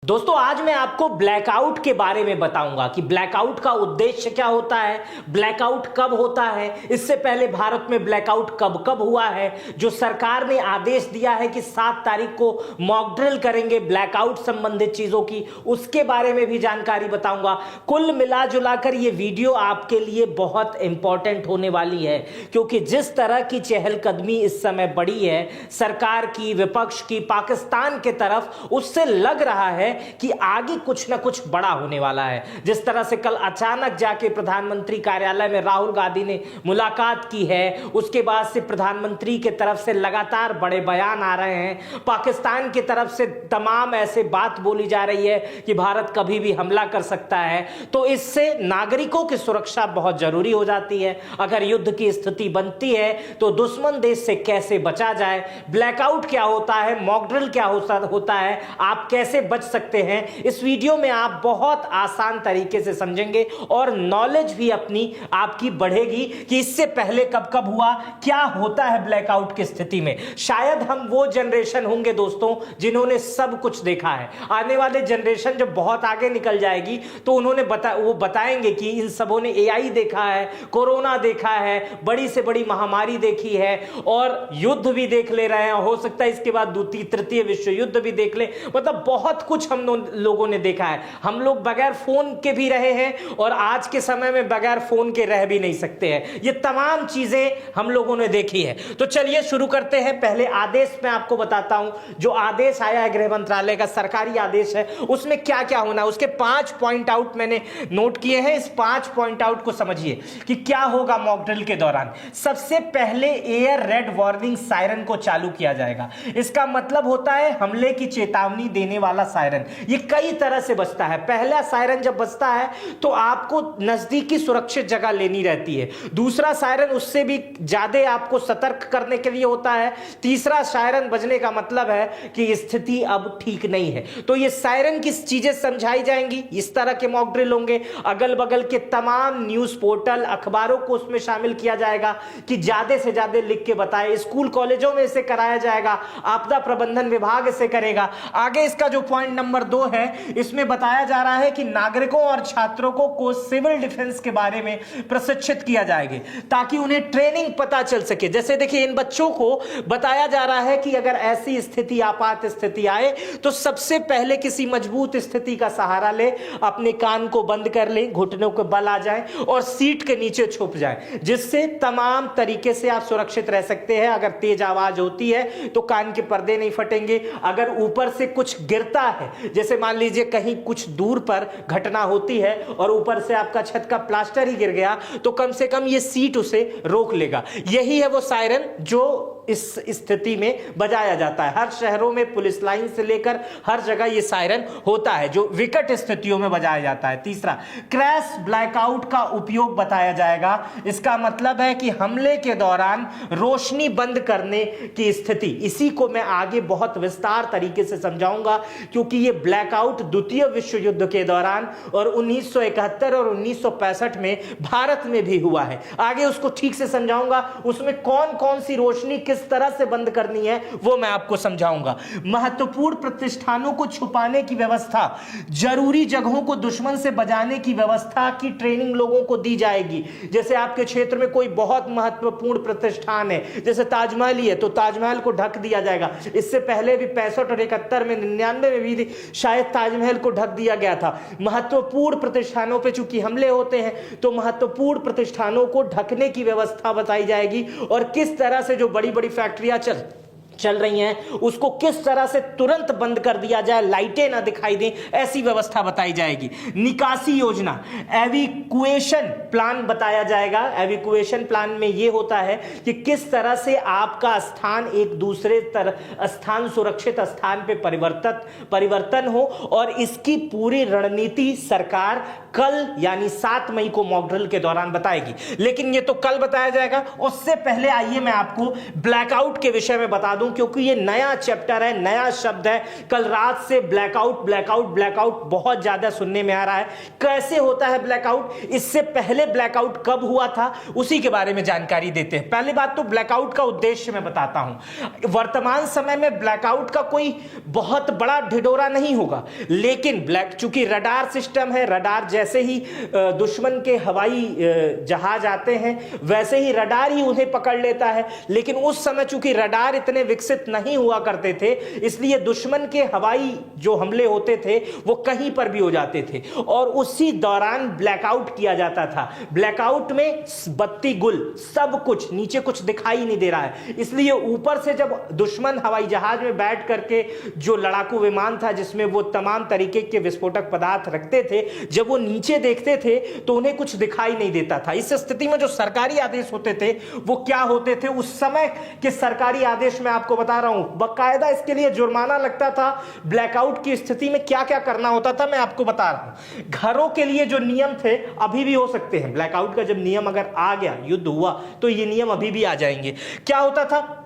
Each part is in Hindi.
दोस्तों आज मैं आपको ब्लैकआउट के बारे में बताऊंगा कि ब्लैकआउट का उद्देश्य क्या होता है, ब्लैकआउट कब होता है, इससे पहले भारत में ब्लैकआउट कब कब हुआ है, जो सरकार ने आदेश दिया है कि 7 तारीख को मॉक ड्रिल करेंगे ब्लैकआउट संबंधित चीजों की, उसके बारे में भी जानकारी बताऊंगा। कुल मिला जुलाकर ये वीडियो आपके लिए बहुत इंपॉर्टेंट होने वाली है, क्योंकि जिस तरह की चहलकदमी इस समय बढ़ी है सरकार की, विपक्ष की, पाकिस्तान के तरफ, उससे लग रहा है कि आगे कुछ ना कुछ बड़ा होने वाला है। जिस तरह से कल अचानक जाके प्रधानमंत्री कार्यालय में राहुल गांधी ने मुलाकात की है, उसके बाद से प्रधानमंत्री के तरफ से लगातार बड़े बयान आ रहे हैं, पाकिस्तान की तरफ से तमाम ऐसे बात बोली जा रही है कि भारत कभी भी हमला कर सकता है। तो इससे नागरिकों की सुरक्षा बहुत जरूरी हो जाती है। अगर युद्ध की स्थिति बनती है तो दुश्मन देश से कैसे बचा जाए, ब्लैकआउट क्या होता है, मॉक ड्रिल क्या होता है, आप कैसे बच सकते हैं, इस वीडियो में आप बहुत आसान तरीके से समझेंगे और नॉलेज भी अपनी आपकी बढ़ेगी कि इससे पहले कब कब हुआ, क्या होता है ब्लैकआउट की स्थिति में। शायद हम वो जनरेशन होंगे दोस्तों जिन्होंने सब कुछ देखा है। आने वाले जनरेशन जब बहुत आगे निकल जाएगी तो उन्होंने वो बताएंगे कि इन सबों ने एआई देखा है, कोरोना देखा है, बड़ी से बड़ी महामारी देखी है और युद्ध भी देख ले रहे हैं, हो सकता है इसके बाद द्वितीय तृतीय विश्व युद्ध भी देख ले। मतलब बहुत कुछ हम लोगों ने देखा है। हम लोग बगैर फोन के भी रहे हैं और आज के समय में बगैर फोन के रह भी नहीं सकते हैं। ये तमाम चीजें हम लोगों ने देखी है। तो चलिए शुरू करते हैं। पहले आदेश मैं आपको बताता हूं, जो आदेश आया है गृह मंत्रालय का, सरकारी आदेश है, उसमें क्या क्या होना है, उसके 5 पॉइंट आउट मैंने नोट किए हैं। इस 5 पॉइंट आउट को समझिए कि क्या होगा मॉक ड्रिल के दौरान। सबसे पहले एयर रेड वार्निंग सायरन को चालू किया जाएगा। इसका मतलब होता है हमले की चेतावनी देने वाला सायरन। ये कई तरह से बजता है। पहला सायरन जब बजता है तो आपको नजदीकी सुरक्षित जगह लेनी रहती है। दूसरा सायरन उससे भी ज्यादा आपको सतर्क करने के लिए होता है। तीसरा सायरन बजने का मतलब है कि स्थिति अब ठीक नहीं है। तो ये सायरन की चीजें समझाई जाएंगी। इस तरह के मॉक ड्रिल होंगे। अगल बगल के तमाम न्यूज पोर्टल, अखबारों को उसमें शामिल किया जाएगा कि ज्यादा से ज्यादा लिख के बताए। स्कूल कॉलेजों में इसे कराया जाएगा, आपदा प्रबंधन विभाग इसे करेगा। आगे इसका जो पॉइंट नंबर 2 है, इसमें बताया जा रहा है कि नागरिकों और छात्रों को सिविल डिफेंस के बारे में प्रशिक्षित किया जाएगा ताकि उन्हें ट्रेनिंग पता चल सके। जैसे देखिए इन बच्चों को बताया जा रहा है कि अगर ऐसी स्थिति, आपात स्थिति आए तो सबसे पहले किसी मजबूत स्थिति का सहारा ले, अपने कान को बंद कर ले, घुटनों को बल आ जाए और सीट के नीचे छुप जाए, जिससे तमाम तरीके से आप सुरक्षित रह सकते हैं। अगर तेज आवाज होती है तो कान के पर्दे नहीं फटेंगे। अगर ऊपर से कुछ गिरता है, जैसे मान लीजिए कहीं कुछ दूर पर घटना होती है और ऊपर से आपका छत का प्लास्टर ही गिर गया, तो कम से कम ये सीट उसे रोक लेगा। यही है वो सायरन जो इस स्थिति में बजाया जाता है। हर शहरों में पुलिस लाइन से लेकर हर जगह ये सायरन होता है जो विकट स्थितियों में बजाया जाता है। तीसरा, क्रैश ब्लैकआउट का उपयोग बताया जाएगा। इसका मतलब है कि हमले के दौरान रोशनी बंद करने की स्थिति। इसी को मैं आगे बहुत विस्तार तरीके से समझाऊंगा, क्योंकि ये ब्लैकआउट द्वितीय विश्व युद्ध के दौरान और 1971 और 1965 में भारत में भी हुआ है। आगे उसको ठीक से समझाऊंगा, उसमें कौन कौन सी रोशनी किस तरह से बंद करनी है वो मैं आपको समझाऊंगा। महत्वपूर्ण प्रतिष्ठानों को छुपाने की व्यवस्था, जरूरी जगहों को दुश्मन से बचाने की व्यवस्था की ट्रेनिंग लोगों को दी जाएगी। जैसे आपके क्षेत्र में कोई बहुत महत्वपूर्ण प्रतिष्ठान है, जैसे ताजमहल ही है, तो ताजमहल को ढक दिया जाएगा। इससे पहले भी 65 और 71 में, 99 में भी शायद ताजमहल को ढक दिया गया था। महत्वपूर्ण प्रतिष्ठानों पे चूंकि हमले होते हैं तो महत्वपूर्ण प्रतिष्ठानों को ढकने की व्यवस्था बताई जाएगी और किस तरह से जो बड़ी बड़ी फैक्ट्रियां चल रही हैं उसको किस तरह से तुरंत बंद कर दिया जाए, लाइटें ना दिखाई दें, ऐसी व्यवस्था बताई जाएगी। निकासी योजना, एविकुएशन प्लान बताया जाएगा। एविकुएशन प्लान में यह होता है कि किस तरह से आपका स्थान एक दूसरे स्थान, सुरक्षित स्थान पे परिवर्तन हो, और इसकी पूरी रणनीति सरकार कल यानी 7 मई को मॉक ड्रिल के दौरान बताएगी। लेकिन ये तो कल बताया जाएगा। उससे पहले आइए मैं आपको ब्लैकआउट के विषय में बता दूं क्योंकि ये नया चैप्टर है, नया शब्द है। कल रात से ब्लैकआउट ब्लैकआउट ब्लैकआउट बहुत ज्यादा सुनने में आ रहा है। कैसे होता है ब्लैकआउट, इससे पहले ब्लैकआउट कब हुआ था उसी के बारे में जानकारी देते हैं। पहली बात तो ब्लैकआउट का उद्देश्य मैं बताता हूं। वर्तमान समय में ब्लैकआउट का कोई बहुत बड़ा ढिढोरा नहीं होगा, लेकिन चूंकि रडार सिस्टम है, रडार जैसे ही दुश्मन के हवाई जहाज आते हैं वैसे ही रडार ही उन्हें पकड़ लेता है। लेकिन उस समय चूंकि रडार इतने विकसित नहीं हुआ करते थे, इसलिए दुश्मन के हवाई जो हमले होते थे वो कहीं पर भी हो जाते थे और उसी दौरान ब्लैकआउट किया जाता था। ब्लैकआउट में बत्ती गुल, सब कुछ, नीचे कुछ दिखाई नहीं दे रहा है, इसलिए ऊपर से जब दुश्मन हवाई जहाज में बैठ करके जो लड़ाकू विमान था जिसमें वो तमाम तरीके के विस्फोटक पदार्थ रखते थे, जब वो नीचे देखते थे तो उन्हें कुछ दिखाई नहीं देता था। इस स्थिति में जो सरकारी आदेश होते थे वो क्या होते थे, उस समय के सरकारी आदेश में आपको बता रहा हूं, बाकायदा इसके लिए जुर्माना लगता था। ब्लैकआउट की स्थिति में क्या क्या करना होता था मैं आपको बता रहा हूं। घरों के लिए जो नियम थे अभी भी हो सकते हैं, ब्लैकआउट का जब नियम अगर आ गया, युद्ध हुआ तो ये नियम अभी भी आ जाएंगे। क्या होता था,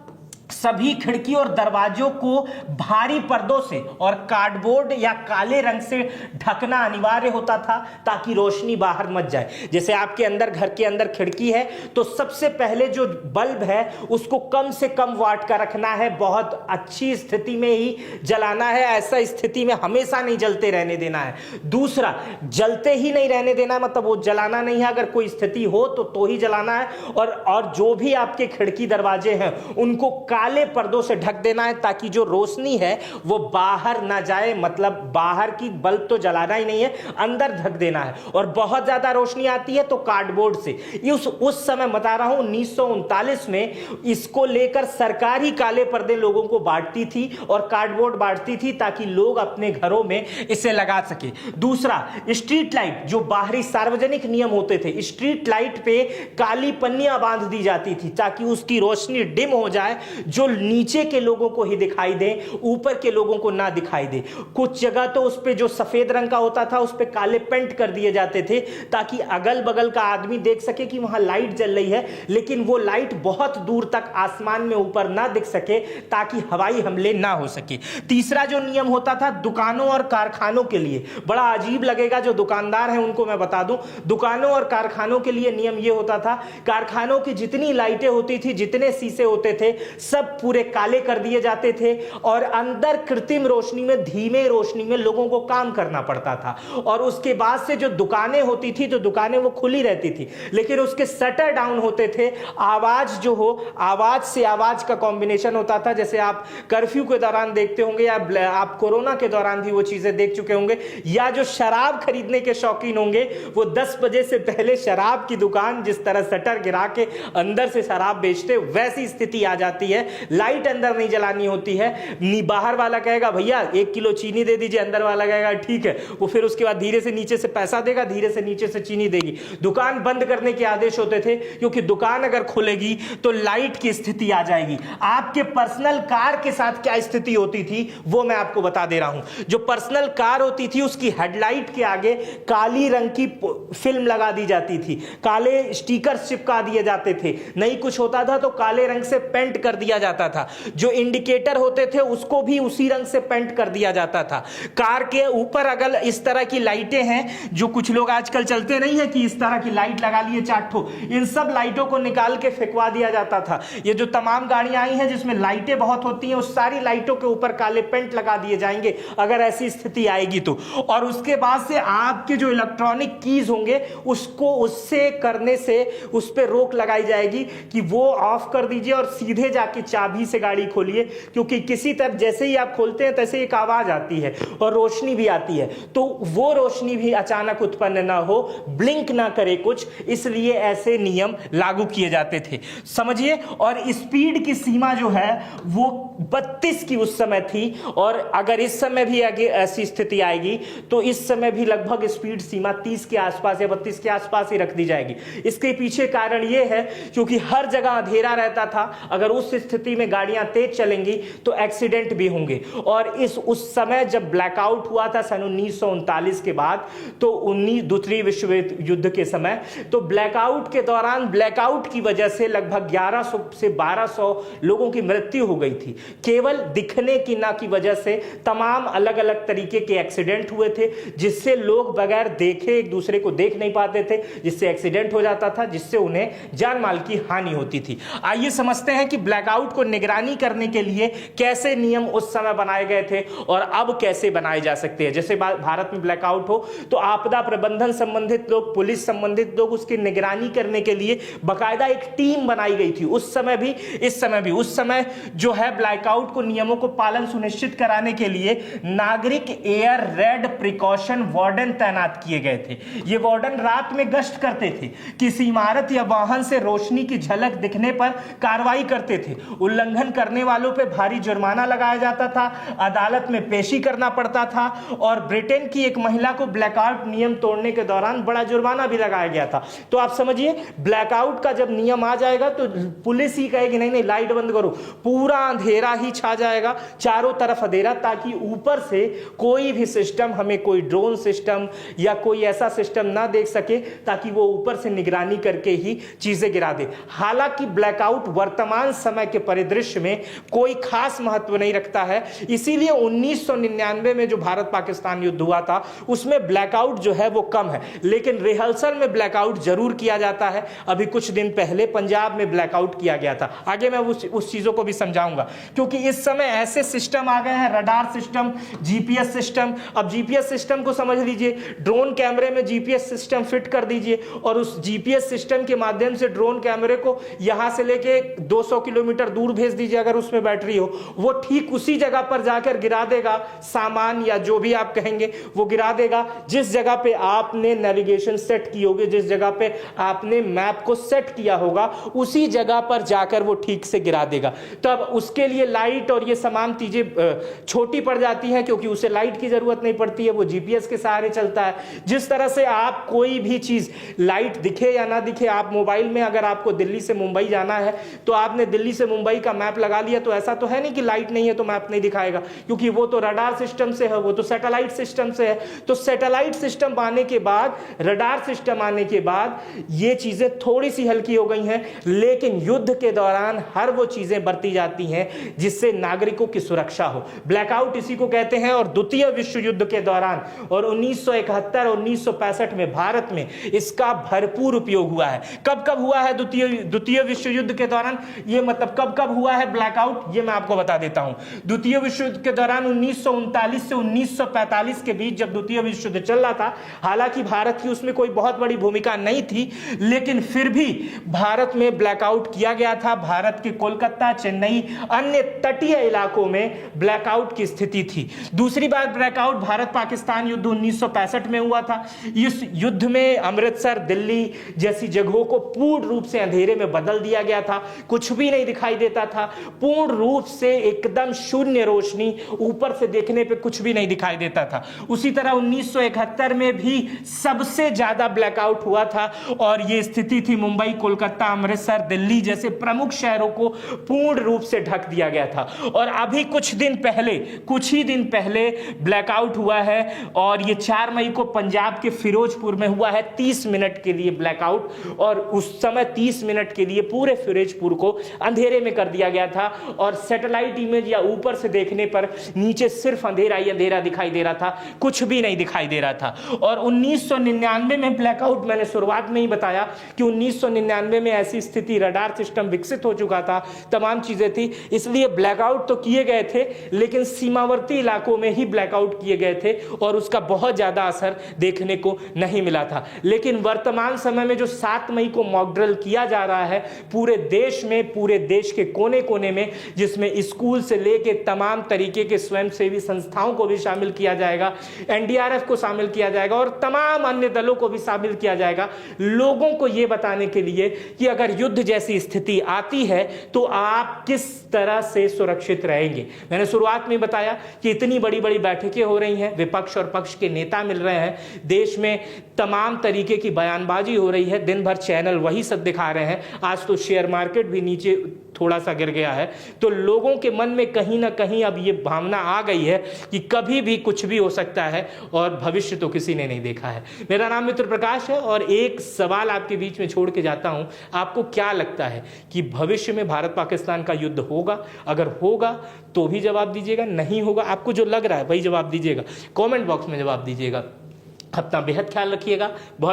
सभी खिड़की और दरवाजों को भारी पर्दों से और कार्डबोर्ड या काले रंग से ढकना अनिवार्य होता था ताकि रोशनी बाहर मत जाए। जैसे आपके अंदर, घर के अंदर खिड़की है तो सबसे पहले जो बल्ब है उसको कम से कम वाट का रखना है, बहुत अच्छी स्थिति में ही जलाना है, ऐसा स्थिति में हमेशा नहीं जलते रहने देना है। दूसरा, जलते ही नहीं रहने देना, मतलब वो जलाना नहीं है, अगर कोई स्थिति हो तो ही जलाना है। और जो भी आपके खिड़की दरवाजे हैं उनको काले पर्दों से ढक देना है ताकि जो रोशनी है वो बाहर ना जाए, मतलब बाहर की बल्ब तो जलाना ही नहीं है, अंदर ढक देना है। और बहुत ज्यादा रोशनी आती है तो कार्डबोर्ड से। ये उस समय बता रहा हूं 1939 में इसको लेकर सरकार ही काले पर्दे लोगों को बांटती थी और कार्डबोर्ड बांटती थी ताकि लोग अपने घरों में इसे लगा सके। दूसरा, स्ट्रीट लाइट, जो बाहरी सार्वजनिक नियम होते थे, स्ट्रीट लाइट पे काली पन्नियां बांध दी जाती थी ताकि उसकी रोशनी डिम हो जाए, जो नीचे के लोगों को ही दिखाई दे, ऊपर के लोगों को ना दिखाई दे। कुछ जगह तो उस पे जो सफेद रंग का होता था उस पे काले पेंट कर दिए जाते थे ताकि अगल बगल का आदमी देख सके कि वहां लाइट जल रही है, लेकिन वो लाइट बहुत दूर तक आसमान में ऊपर ना दिख सके ताकि हवाई हमले ना हो सके। तीसरा जो नियम होता था दुकानों और कारखानों के लिए, बड़ा अजीब लगेगा जो दुकानदार हैं उनको मैं बता दूं, दुकानों और कारखानों के लिए नियम ये होता था, कारखानों की जितनी लाइटें होती थी, जितने शीशे होते थे, सब पूरे काले कर दिए जाते थे और अंदर कृत्रिम रोशनी में, धीमे रोशनी में लोगों को काम करना पड़ता था। और उसके बाद से जो दुकानें होती थी, तो दुकानें वो खुली रहती थी, लेकिन उसके शटर डाउन होते थे। आवाज जो हो, आवाज से आवाज का कॉम्बिनेशन होता था, जैसे आप कर्फ्यू के दौरान देखते होंगे या आप कोरोना के दौरान भी वो चीजें देख चुके होंगे, या जो शराब खरीदने के शौकीन होंगे वो 10 बजे से पहले शराब की दुकान जिस तरह शटर गिरा के अंदर से शराब बेचते, वैसी स्थिति आ जाती है। लाइट अंदर नहीं जलानी होती है। बाहर वाला कहेगा भैया 1 किलो चीनी दे दीजिए, अंदर वाला कहेगा ठीक है, वो फिर उसके बाद धीरे से नीचे से पैसा देगा, धीरे से नीचे से चीनी देगी। दुकान बंद करने के आदेश होते थे क्योंकि दुकान अगर खुलेगी तो लाइट की स्थिति आ जाएगी। आपके पर्सनल कार के साथ क्या स्थिति होती थी वो मैं आपको बता दे रहा हूं। जो पर्सनल कार होती थी उसकी हेडलाइट के आगे काली रंग की फिल्म लगा दी जाती थी, काले स्टिकर चिपका दिए जाते थे, नहीं कुछ होता था तो काले रंग से पेंट कर दिया जाता था। जो इंडिकेटर होते थे उसको भी उसी रंग से पेंट कर दिया जाता था। कार के ऊपर अगर इस तरह की लाइटें हैं, जो कुछ लोग आजकल चलते नहीं है कि इस तरह की लाइट लगा लिए 4 ठो, इन सब लाइटों को निकाल के फेंकवा दिया जाता था। ये जो तमाम गाड़ियां आई हैं जिसमें लाइटें बहुत होती हैं, उस सारी लाइटों के ऊपर काले पेंट लगा दिए जाएंगे अगर ऐसी स्थिति आएगी तो। और उसके बाद से आपके जो इलेक्ट्रॉनिक कीज होंगे उसको उससे करने से उस पर रोक लगाई जाएगी कि वो ऑफ कर दीजिए और सीधे जाके चाबी से गाड़ी खोलिए, क्योंकि किसी तरह जैसे ही आप खोलते हैं तैसे एक आवाज आती है और रोशनी भी आती है, तो वो रोशनी भी अचानक उत्पन्न ना हो, ब्लिंक ना करे कुछ, इसलिए ऐसे नियम लागू किए जाते थे, समझिए। और स्पीड की सीमा जो है वो 32 की उस समय थी, और अगर इस समय भी आगे ऐसी स्थिति आएगी तो इस समय भी लगभग स्पीड सीमा 30 के आसपास या 32 के आसपास ही रख दी जाएगी। इसके पीछे कारण यह है क्योंकि हर जगह अंधेरा रहता था। अगर उस स्थिति में गाड़ियां तेज चलेंगी तो एक्सीडेंट भी होंगे। और उस समय जब ब्लैकआउट हुआ था सन 1939 के बाद, तो दूसरी विश्व युद्ध के समय, तो ब्लैकआउट के दौरान ब्लैकआउट की वजह से लगभग 1100 से 1200 लोगों की मृत्यु हो गई थी। केवल दिखने की ना की वजह से तमाम अलग अलग तरीके के एक्सीडेंट हुए थे, जिससे लोग बगैर देखे एक दूसरे को देख नहीं पाते थे, जिससे एक्सीडेंट हो जाता था, जिससे उन्हें जान माल की हानि होती थी। आइए समझते हैं कि ब्लैकआउट को निगरानी करने के लिए कैसे नियम उस समय बनाए गए थे और अब कैसे बनाए जा सकते हैं। जैसे भारत में ब्लैकआउट हो तो आपदा प्रबंधन संबंधित लोग, पुलिस संबंधित लोग उसकी निगरानी करने के लिए बकायदा एक टीम बनाई गई थी, उस समय भी इस समय भी। उस समय जो है ब्लैकआउट को नियमों को पालन सुनिश्चित कराने के लिए नागरिक एयर रेड प्रिकॉशन वार्डन तैनात किए गए थे। ये वार्डन रात में गश्त करते थे, किसी इमारत या वाहन से रोशनी की झलक दिखने पर कार्रवाई करते थे। उल्लंघन करने वालों पर भारी जुर्माना लगाया जाता था, अदालत में पेशी करना पड़ता था, और ब्रिटेन की एक महिला को ब्लैकआउट नियम तोड़ने के दौरान बड़ा जुर्माना भी लगाया गया था। तो आप समझिए, ब्लैकआउट का जब नियम आ जाएगा तो पुलिस ही कहेगी नहीं नहीं लाइट बंद करो, पूरा अंधेरा ही छा जाएगा, चारों तरफ अंधेरा, ताकि ऊपर से कोई भी सिस्टम, हमें कोई ड्रोन सिस्टम या कोई ऐसा सिस्टम ना देख सके, ताकि वो ऊपर से निगरानी करके ही चीजें गिरा दे। हालांकि ब्लैकआउट वर्तमान समय के परिदृश्य में कोई खास महत्व नहीं रखता है, इसीलिए 1999 में जो भारत पाकिस्तान युद्ध हुआ था उसमें ब्लैकआउट जो है वो कम है, लेकिन रिहर्सल में ब्लैकआउट जरूर किया जाता है। अभी कुछ दिन पहले पंजाब में ब्लैकआउट किया गया था, आगे मैं उस चीजों को भी समझाऊंगा, क्योंकि इस समय ऐसे सिस्टम आ गए हैं, रडार सिस्टम, जीपीएस सिस्टम। अब जीपीएस सिस्टम को समझ लीजिए, ड्रोन कैमरे में जीपीएस सिस्टम फिट कर दीजिए और उस जीपीएस सिस्टम के माध्यम से ड्रोन कैमरे को यहां से लेके 200 किलोमीटर दूर भेज दीजिए, अगर उसमें बैटरी हो, वो ठीक उसी जगह पर जाकर गिरा देगा सामान या जो भी आप कहेंगे वो गिरा देगा, जिस जगह पे आपने नेविगेशन सेट की होगी, जिस जगह पे आपने मैप को सेट किया होगा, उसी जगह पर जाकर वो ठीक से गिरा देगा। तब उसके लिए लाइट और ये तमाम चीजें छोटी पड़ जाती हैं, क्योंकि उसे लाइट की जरूरत नहीं पड़ती है, वो जीपीएस के सहारे चलता है। जिस तरह से आप कोई भी चीज, लाइट दिखे या ना दिखे, आप मोबाइल में अगर आपको दिल्ली से मुंबई जाना है तो आपने दिल्ली से मुंबई का मैप लगा लिया, तो ऐसा तो है नहीं कि लाइट नहीं है तो मैप नहीं दिखाएगा, क्योंकि वो तो रडार सिस्टम से है, वो तो सैटेलाइट सिस्टम से है। तो सैटेलाइट सिस्टम आने के बाद, रडार सिस्टम आने के बाद ये चीजें थोड़ी सी हल्की हो गई हैं, लेकिन युद्ध के दौरान हर वो चीजें बरती जाती हैं जिससे नागरिकों की सुरक्षा हो। ब्लैकआउट इसी को कहते हैं। और द्वितीय विश्व युद्ध के दौरान और 1971 और 1965 में भारत में इसका भरपूर उपयोग हुआ है। कब कब हुआ है द्वितीय विश्व युद्ध के दौरान, ये मतलब कब कब हुआ है ब्लैकआउट, ये मैं आपको बता देता हूं। द्वितीय विश्व युद्ध के दौरान 1939 से 1945 के बीच जब द्वितीय विश्व युद्ध चल रहा था, हालांकि भारत की उसमें कोई बहुत बड़ी भूमिका नहीं थी, लेकिन फिर भी भारत में ब्लैकआउट किया गया था। भारत के कोलकाता, चेन्नई, अन्य तटीय इलाकों में ब्लैकआउट की स्थिति थी। दूसरी बार ब्लैकआउट भारत पाकिस्तान युद्ध 1965 में हुआ था। इस युद्ध में अमृतसर, दिल्ली जैसी जगहों को पूर्ण रूप से अंधेरे में बदल दिया गया था, कुछ भी नहीं दिखाई देता था, पूर्ण रूप से एकदम शून्य रोशनी, ऊपर से देखने पे कुछ भी नहीं दिखाई देता था। उसी तरह 1971 में भी सबसे ज्यादा ब्लैकआउट हुआ था, और यह स्थिति थी मुंबई, कोलकाता, अमृतसर, दिल्ली जैसे प्रमुख शहरों को पूर्ण रूप से ढक दिया गया था। और अभी कुछ ही दिन पहले ब्लैकआउट हुआ है, और यह 4 मई को पंजाब के फिरोजपुर में हुआ है, 30 मिनट के लिए ब्लैकआउट। और उस समय 30 मिनट के लिए पूरे फिरोजपुर को अंधेरे में कर दिया गया था, और सैटेलाइट इमेज या ऊपर से देखने पर नीचे सिर्फ अंधेरा ही अंधेरा दिखाई दे रहा था, कुछ भी नहीं दिखाई दे रहा था। और 1999 में ब्लैकआउट, मैंने शुरुआत में ही बताया कि 1999 में ऐसी स्थिति, रडार सिस्टम विकसित हो चुका था, तमाम चीजें थी, इसलिए ब्लैकआउट तो किए गए थे, लेकिन सीमावर्ती इलाकों में ही ब्लैकआउट किए गए थे और उसका बहुत ज्यादा असर देखने को नहीं मिला था। लेकिन वर्तमान समय में जो 7 मई को मॉक ड्रिल किया जा रहा है पूरे देश में, पूरे देश के कोने कोने में, जिसमें स्कूल से लेके तमाम तरीके के स्वयंसेवी संस्थाओं को भी शामिल किया जाएगा, एनडीआरएफ को शामिल किया जाएगा और तमाम अन्य दलों को भी शामिल किया जाएगा, लोगों को यह बताने के लिए कि अगर युद्ध जैसी स्थिति आती है तो आप किस तरह से सुरक्षित रहेंगे। मैंने शुरुआत में बताया कि इतनी बड़ी बड़ी बैठकें हो रही हैं, विपक्ष और पक्ष के नेता मिल रहे हैं, देश में तमाम तरीके की बयानबाजी हो रही है, दिन भर चैनल वही सब दिखा रहे हैं। आज तो शेयर मार्केट भी नीचे थोड़ा सा गिर गया है, तो लोगों के मन में कहीं ना कहीं अब ये भावना आ गई है कि कभी भी कुछ भी हो सकता है और भविष्य तो किसी ने नहीं देखा है। मेरा नाम मित्र प्रकाश है और एक सवाल आपके बीच में छोड़ के जाता हूं, आपको क्या लगता है कि भविष्य में भारत पाकिस्तान का युद्ध होगा? अगर होगा तो भी जवाब दीजिएगा, नहीं होगा आपको जो लग रहा है वही जवाब दीजिएगा, कमेंट बॉक्स में जवाब दीजिएगा। अपना बेहद ख्याल रखिएगा। बहुत